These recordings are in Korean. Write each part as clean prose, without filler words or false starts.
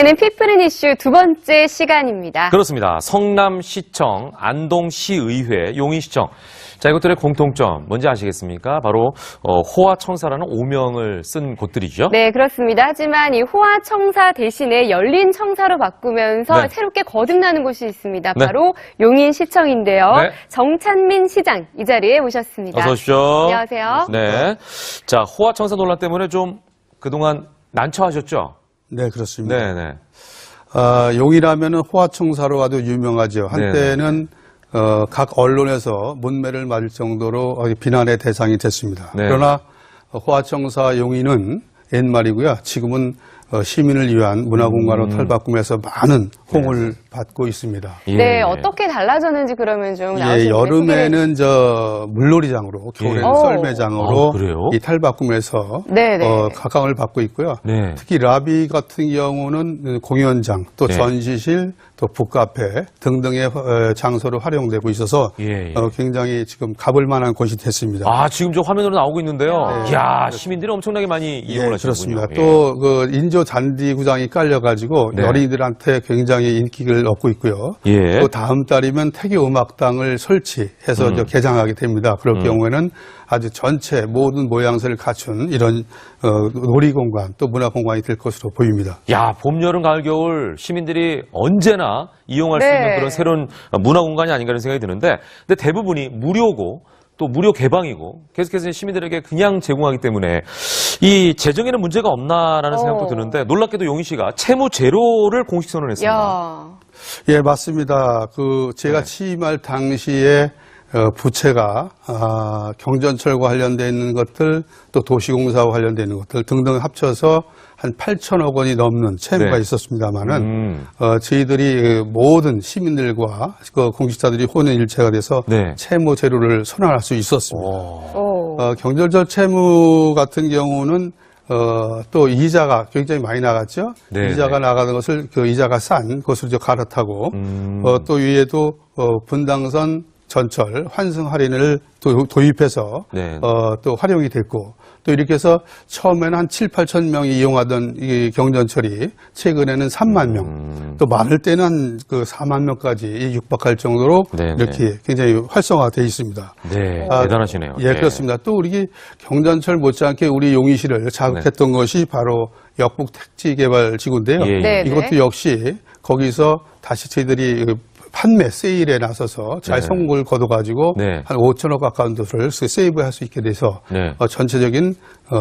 는 피플인 이슈 두 번째 시간입니다. 그렇습니다. 성남시청, 안동시의회, 용인시청. 자, 이것들의 공통점 뭔지 아시겠습니까? 바로 호화청사라는 오명을 쓴 곳들이죠. 네, 그렇습니다. 하지만 이 호화청사 대신에 열린청사로 바꾸면서 네. 새롭게 거듭나는 곳이 있습니다. 네. 바로 용인시청인데요. 네. 정찬민 시장 이 자리에 모셨습니다. 어서 오십시오. 안녕하세요. 네. 자, 호화청사 논란 때문에 좀 그동안 난처하셨죠? 네, 그렇습니다. 네네. 용이라면은 호화청사로 아주 유명하죠. 한때는 각 언론에서 문매를 맞을 정도로 비난의 대상이 됐습니다. 네. 그러나 호화청사 용인은 옛말이고요. 지금은 시민을 위한 문화공간으로 탈바꿈해서 많은 호응을 받고 있습니다. 예. 네, 어떻게 달라졌는지 그러면 좀 나오시면 여름에는 물놀이장으로, 겨울에는 예. 썰매장으로 아, 그래요? 이 탈바꿈해서 네네. 각광을 받고 있고요. 네. 특히 라비 같은 경우는 공연장, 또 네. 전시실, 또 북카페 등등의 장소로 활용되고 있어서 예, 예. 굉장히 지금 가볼 만한 곳이 됐습니다. 아, 지금 저 화면으로 나오고 있는데요. 네. 이야, 시민들이 엄청나게 많이 이용을 하시는군요. 그렇습니다. 또 인조 잔디구장이 깔려가지고 네. 어린이들한테 굉장히 인기를 얻고 있고요. 예. 또 다음 달이면 태교 음악당을 설치해서 개장하게 됩니다. 그럴 경우에는 아주 전체 모든 모양새를 갖춘 이런 놀이공간 또 문화공간이 될 것으로 보입니다. 야, 봄, 여름, 가을, 겨울 시민들이 언제나 이용할 수 네. 있는 그런 새로운 문화공간이 아닌가 하는 생각이 드는데, 근데 대부분이 무료고 또 무료 개방이고 계속해서 시민들에게 그냥 제공하기 때문에 이 재정에는 문제가 없나라는 생각도 드는데, 놀랍게도 용인 씨가 채무 제로를 공식 선언했습니다. 야. 예, 맞습니다. 제가 네. 취임할 당시에 부채가 경전철과 관련되어 있는 것들, 또 도시공사와 관련되어 있는 것들 등등 합쳐서 한 8천억 원이 넘는 채무가 네. 있었습니다만은 저희들이 모든 시민들과 공직자들이 혼연일체가 돼서 네. 채무 제로를 선언할 수 있었습니다. 오. 경전철 채무 같은 경우는 또 이자가 굉장히 많이 나갔죠. 네, 이자가 네. 나가는 것을 이자가 싼 것으로 갈아타고 또 위에도 분당선 전철 환승 할인을 도입해서 네. 또 활용이 됐고, 또 이렇게 해서 처음에는 한 7, 8천 명이 이용하던 이 경전철이 최근에는 3만 명, 또 많을 때는 한 4만 명까지 육박할 정도로 네, 이렇게 굉장히 활성화되어 있습니다. 네, 대단하시네요. 예, 그렇습니다. 또 우리 경전철 못지않게 우리 용인시를 자극했던 것이 바로 역북 택지개발지구인데요. 예, 예. 네, 네. 이것도 역시 거기서 다시 저희들이 판매, 세일에 나서서 잘 네. 성공을 거둬가지고 네. 한 5천억 가까운 돈을 세이브할 수 있게 돼서 네. 전체적인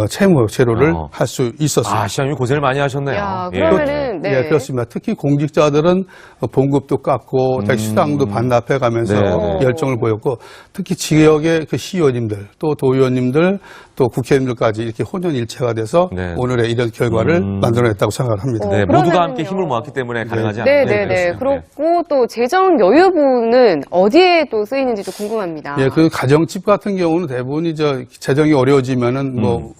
채무 제로를 어. 할 수 있었습니다. 아, 시장님 고생을 많이 하셨네요. 야, 예. 그러면은 네. 예, 그렇습니다. 특히 공직자들은 봉급도 깎고 수당도 반납해 가면서 네, 네. 열정을 보였고, 특히 지역의 시의원님들, 또 도의원님들, 또 국회의원님들까지 이렇게 혼연일체가 돼서 네. 오늘의 이런 결과를 만들어냈다고 생각을 합니다. 네, 그러면은요. 모두가 함께 힘을 모았기 때문에 가능하지 않나요? 네네네. 그렇고 또 재정 여유분은 어디에 또 쓰이는지도 궁금합니다. 예, 그 가정집 같은 경우는 대부분이 재정이 어려워지면은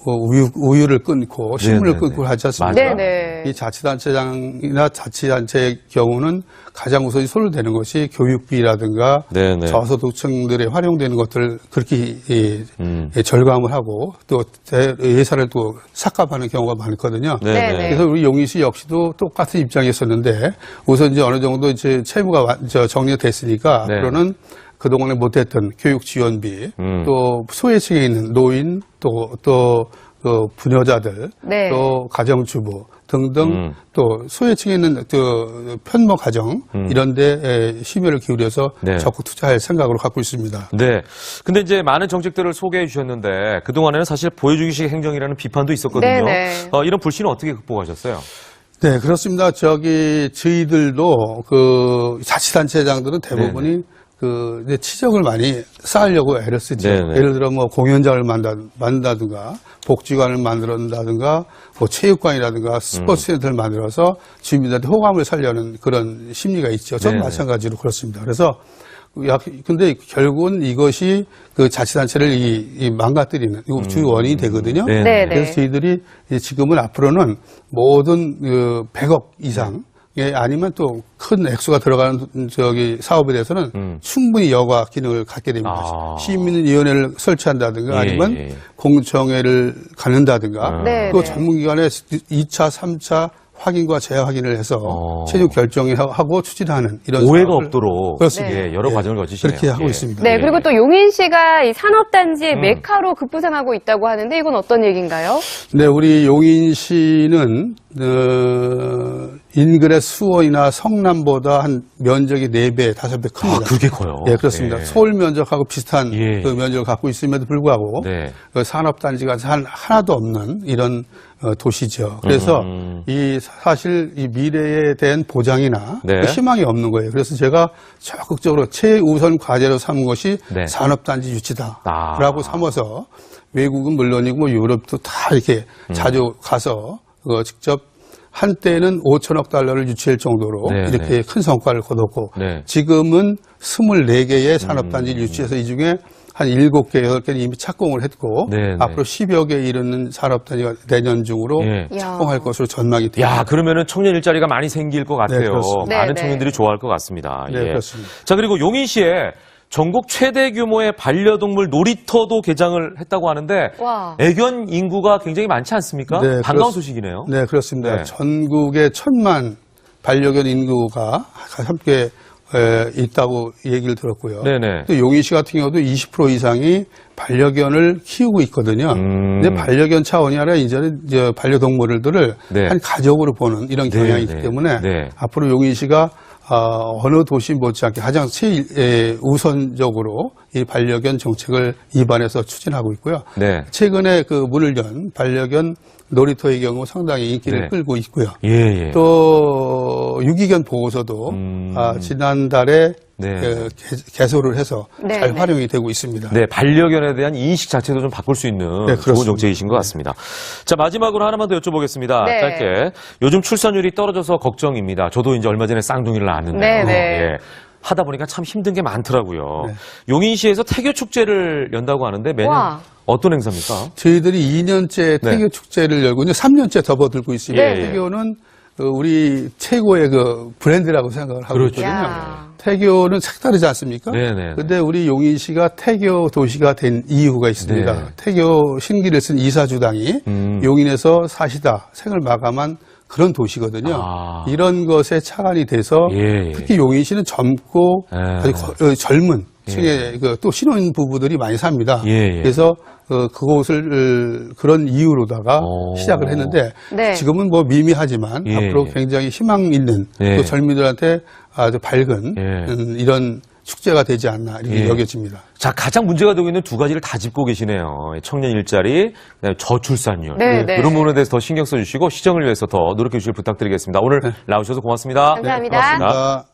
우유를 끊고 식물을 네네네. 끊고 하지 않습니까? 네네. 이 자치단체장이나 자치단체의 경우는 가장 우선이 손을 대는 것이 교육비라든가 네네. 저소득층들에 활용되는 것들을 그렇게 절감을 하고 또 예산을 또 삭감하는 경우가 많거든요. 네네. 그래서 우리 용인시 역시도 똑같은 입장이었었는데, 우선 이제 어느 정도 이제 채무가 정리가 됐으니까 네. 앞으로는 그동안에 못했던 교육 지원비, 또 소외층에 있는 노인, 또 부녀자들, 네. 또 가정주부 등등 또 소외층에 있는 편모 가정 이런 데 심혈을 기울여서 네. 적극 투자할 생각으로 갖고 있습니다. 네. 근데 이제 많은 정책들을 소개해 주셨는데, 그동안에는 사실 보여주기식 행정이라는 비판도 있었거든요. 네네. 이런 불신은 어떻게 극복하셨어요? 네, 그렇습니다. 저희들도 자치단체장들은 대부분이 이제 치적을 많이 쌓으려고 애를 쓰죠. 네네. 예를 들어 공연장을 만든다든가, 복지관을 만든다든가, 체육관이라든가, 스포츠센터를 만들어서 주민들한테 호감을 살려는 그런 심리가 있죠. 저는 네네. 마찬가지로 그렇습니다. 그래서 근데 결국은 이것이 자치단체를 망가뜨리는 주 원인이 되거든요. 네네. 그래서 저희들이 지금은 앞으로는 모든 100억 이상 아니면 또 큰 액수가 들어가는 사업에 대해서는 충분히 여과 기능을 갖게 됩니다. 시민위원회를 설치한다든가 아니면 공청회를 갖는다든가 네, 또 네. 전문기관의 2차, 3차 확인과 재확인을 해서 최종 결정하고 추진하는 이런 오해가 사업을 없도록 그렇습니다. 예, 여러 과정을 거치시네요. 그렇게 하고 예. 있습니다. 네, 그리고 또 용인 씨가 이 산업단지의 메카로 급부상하고 있다고 하는데 이건 어떤 얘기인가요? 네, 우리 용인시는 인근의 수원이나 성남보다 한 면적이 4배, 5배 큽니다. 아, 그게 커요. 예, 그렇습니다. 예. 서울 면적하고 비슷한 예. 그 면적을 갖고 있음에도 불구하고 네. 그 산업단지가 하나도 없는 이런 도시죠. 그래서 이 사실 이 미래에 대한 보장이나 네. 그 희망이 없는 거예요. 그래서 제가 적극적으로 최우선 과제로 삼은 것이 네. 산업단지 유치다라고 아. 삼아서 외국은 물론이고 뭐 유럽도 다 이렇게 자주 가서 직접 한때는 5천억 달러를 유치할 정도로 네, 이렇게 네. 큰 성과를 거뒀고 네. 지금은 24개의 산업단지를 유치해서 이 중에 한 7개, 8개는 이미 착공을 했고 네, 네. 앞으로 10여 개에 이르는 산업단지가 내년 중으로 예. 착공할 것으로 전망이 됩니다. 야, 그러면 청년 일자리가 많이 생길 것 같아요. 그렇습니다. 많은 네, 청년들이 좋아할 것 같습니다. 네, 예. 그렇습니다. 자, 그리고 용인시에 전국 최대 규모의 반려동물 놀이터도 개장을 했다고 하는데 와. 애견 인구가 굉장히 많지 않습니까? 네, 반가운 소식이네요. 네, 그렇습니다. 네. 전국에 1,000만 반려견 인구가 함께 있다고 얘기를 들었고요. 네네. 또 용인시 같은 경우도 20% 이상이 반려견을 키우고 있거든요. 근데 반려견 차원이 아니라 이제는 이제 반려동물들을 네. 한 가족으로 보는 이런 네, 경향이 네. 있기 때문에 네. 앞으로 용인시가 어느 도시 못지않게 가장 제일 우선적으로 이 반려견 정책을 입안해서 추진하고 있고요. 네. 최근에 그 문을 연 반려견 놀이터의 경우 상당히 인기를 네. 끌고 있고요. 예, 예. 또 유기견 보호소도 지난달에 네. 개소를 해서 네, 잘 네. 활용이 되고 있습니다. 네, 반려견에 대한 인식 자체도 좀 바꿀 수 있는 네, 좋은 그렇습니다. 정책이신 것 같습니다. 자, 마지막으로 하나만 더 여쭤보겠습니다. 네. 짧게. 요즘 출산율이 떨어져서 걱정입니다. 저도 이제 얼마 전에 쌍둥이를 낳았는데요. 네, 네. 예. 하다 보니까 참 힘든 게 많더라고요. 네. 용인시에서 태교 축제를 연다고 하는데 매년 와. 어떤 행사입니까? 저희들이 2년째 네. 태교 축제를 열고 이제 3년째 접어들고 있습니다. 네. 태교는 우리 최고의 그 브랜드라고 생각을 하고 그렇죠. 있거든요. 야. 태교는 색다르지 않습니까? 네네. 근데 우리 용인시가 태교 도시가 된 이유가 있습니다. 네. 태교 신기를 쓴 이사주당이 용인에서 사시다 생을 마감한 그런 도시거든요. 아. 이런 것에 착안이 돼서 예, 예. 특히 용인시는 젊고 예. 아주 젊은 층의 또 신혼 부부들이 많이 삽니다. 예, 예. 그래서 그곳을 그런 이유로다가 오. 시작을 했는데 네. 지금은 뭐 미미하지만 예, 앞으로 예. 굉장히 희망 있는 예. 또 젊은이들한테 아주 밝은 예. 이런 축제가 되지 않나 이렇게 예. 여겨집니다. 자, 가장 문제가 되고 있는 두 가지를 다 짚고 계시네요. 청년 일자리, 그다음에 저출산율. 네, 네. 이런 부분에 대해서 더 신경 써주시고 시정을 위해서 더 노력해 주실 부탁드리겠습니다. 오늘 나오셔서 고맙습니다. 감사합니다. 고맙습니다.